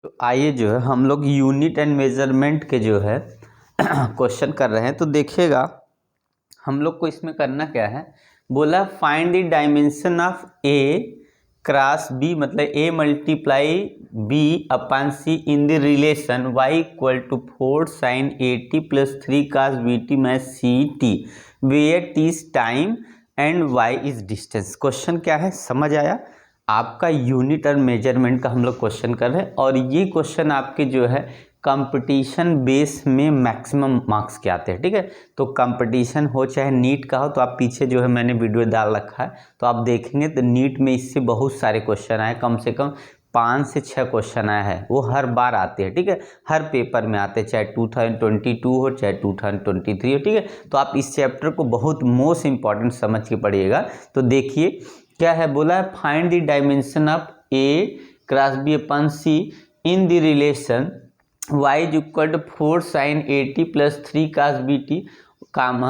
तो आइए जो है हम लोग यूनिट एंड मेजरमेंट के जो है क्वेश्चन कर रहे हैं। तो देखिएगा हम लोग को इसमें करना क्या है, बोला find the dimension of A cross B, मतलब A multiply B upon C in the relation Y equal to 4 sine A T plus 3 cos B T minus C T where T is time and Y is distance. Question क्या है समझ आया? आपका unit और measurement का हम लोग question कर रहे हैं और ये क्वेश्चन आपके जो है कंपटीशन बेस में मैक्सिमम मार्क्स के आते हैं। ठीक है, तो कंपटीशन हो चाहे नीट का हो, तो आप पीछे जो है मैंने वीडियो डाल रखा है तो आप देखेंगे तो नीट में इससे बहुत सारे क्वेश्चन आए, कम से कम 5 से 6 क्वेश्चन आया है। वो हर बार आते हैं, ठीक है, हर पेपर में आते हैं, चाहे 2022 हो चाहे 2023 हो। ठीक है, तो आप इस चैप्टर को बहुत मोस्ट इंपॉर्टेंट समझ के पढ़िएगा। तो देखिए क्या है, बोला है find the dimension of A cross b upon C in the relation y is equal to 4 sine A T plus 3 cos B T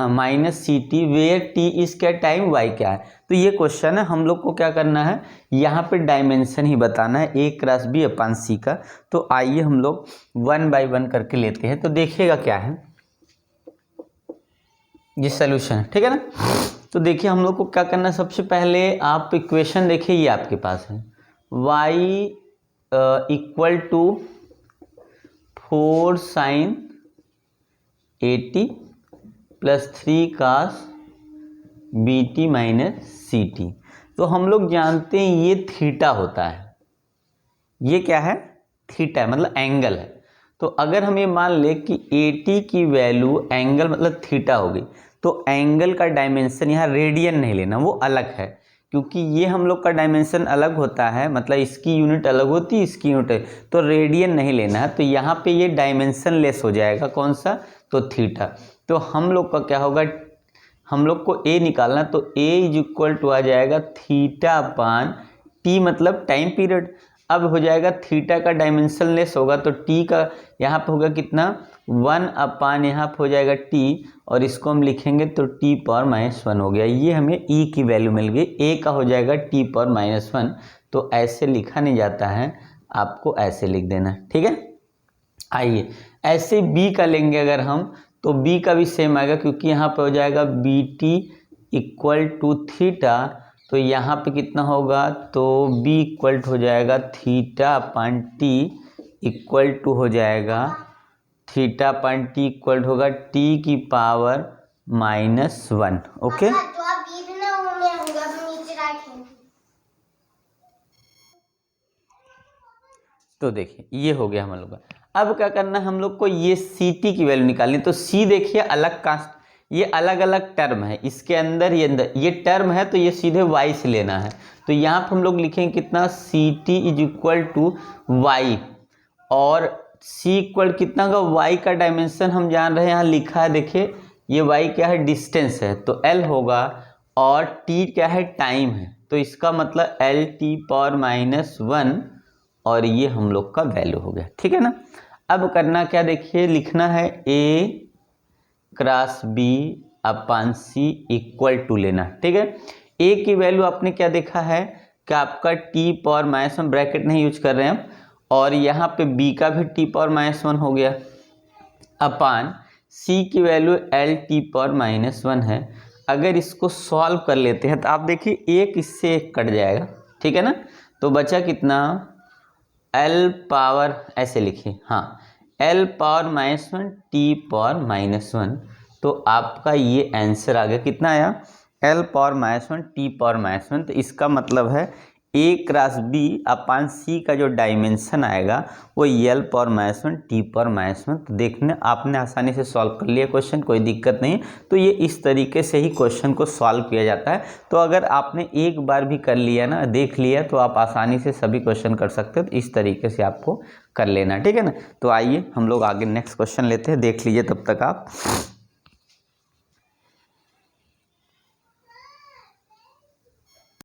minus C T where T is क्या टाइम, y क्या है। तो ये question है, हम लोग को क्या करना है, यहाँ पे डायमेंशन ही बताना है ए क्रॉस बी अपॉन सी का। तो आइए हम लोग 1 बाय 1 करके लेते हैं। तो देखिएगा क्या है, ये सोल्यूशन है, ठीक है ना। तो देखिए हम लोग को क्या करना है, सबसे पहले आप इक्वेशन देखिए, ये आपके पास है y equal to 4 sine 80 plus 3 cos B T minus C t. तो हम लोग जानते हैं ये थीटा होता है, ये क्या है, थीटा है, मतलब एंगल है। तो अगर हम ये मान ले कि 80 की वैल्यू एंगल मतलब थीटा हो गई, तो एंगल का डायमेंशन यहाँ रेडियन नहीं लेना, वो अलग है, क्योंकि ये हम लोग का डायमेंशन अलग होता है, मतलब इसकी यूनिट अलग होती है, इसकी यूनिट, तो रेडियन नहीं लेना है। तो यहाँ पे ये डायमेंशन लेस हो जाएगा, कौन सा, तो थीटा। तो हम लोग का क्या होगा, हम लोग को ए निकालना, तो ए इज इक्वल टू आ जाएगा थीटा अपान टी, मतलब टाइम पीरियड। अब हो जाएगा थीटा का डायमेंशन लेस होगा, तो टी का यहाँ पे होगा कितना, 1 अपान यहाँ पे हो जाएगा टी, और इसको हम लिखेंगे तो टी पावर -1 हो गया। ये हमें ई की वैल्यू मिल गई, ए का हो जाएगा टी पावर -1। तो ऐसे लिखा नहीं जाता है, आपको ऐसे लिख देना, ठीक है। आइए ऐसे बी का लेंगे अगर हम, तो बी का भी सेम आएगा, क्योंकि यहाँ पे हो जाएगा b t equal to theta, तो यहाँ पे कितना होगा, तो बी इक्वल हो जाएगा theta upon t equal to हो जाएगा थीटा अपान टी इक्वल होगा टी की पावर -1। ओके, तो देखिए ये हो गया हम लोग का। अब क्या करना है, हम लोग को ये सी टी की वैल्यू निकालनी। तो सी देखिए अलग कास्ट, ये अलग अलग टर्म है, इसके अंदर ये अंदर ये टर्म है, तो ये सीधे y से लेना है। तो यहाँ पर हम लोग लिखेंगे कितना, c t is equal to y, और c इक्वल कितना का, y का डायमेंशन हम जान रहे हैं, यहाँ लिखा है देखिए, ये y क्या है, डिस्टेंस है, तो l होगा, और t क्या है, टाइम है, तो इसका मतलब एल टी पावर -1, और ये हम लोग का वैल्यू हो गया, ठीक है ना। अब करना क्या, देखिए लिखना है a cross b upon c equal to लेना, ठीक है। a की वैल्यू आपने क्या देखा है कि आपका टी पावर -1, ब्रैकेट नहीं यूज कर रहे हैं हम, और यहाँ पे b का भी टी पावर -1 हो गया, अपान c की वैल्यू एल टी पावर -1 है। अगर इसको सॉल्व कर लेते हैं तो आप देखिए एक इससे एक कट जाएगा, ठीक है ना। तो बचा कितना, एल पावर, ऐसे लिखिए, हाँ, एल पावर -1 टी पावर -1। तो आपका ये आंसर आ गया, कितना आया, एल पावर -1 टी पावर -1। तो इसका मतलब है ए क्रॉस बी अपान सी का जो डायमेंशन आएगा वो एल पावर -1 टी पावर -1। तो देखने आपने आसानी से सॉल्व कर लिया क्वेश्चन, कोई दिक्कत नहीं। तो ये इस तरीके से ही क्वेश्चन को सॉल्व किया जाता है। तो अगर आपने एक बार भी कर लिया ना, देख लिया, तो आप आसानी से सभी क्वेश्चन कर सकते हो। तो इस तरीके से आपको कर लेना, ठीक है ना। तो आइए हम लोग आगे नेक्स्ट क्वेश्चन लेते हैं, देख लीजिए तब तक आप।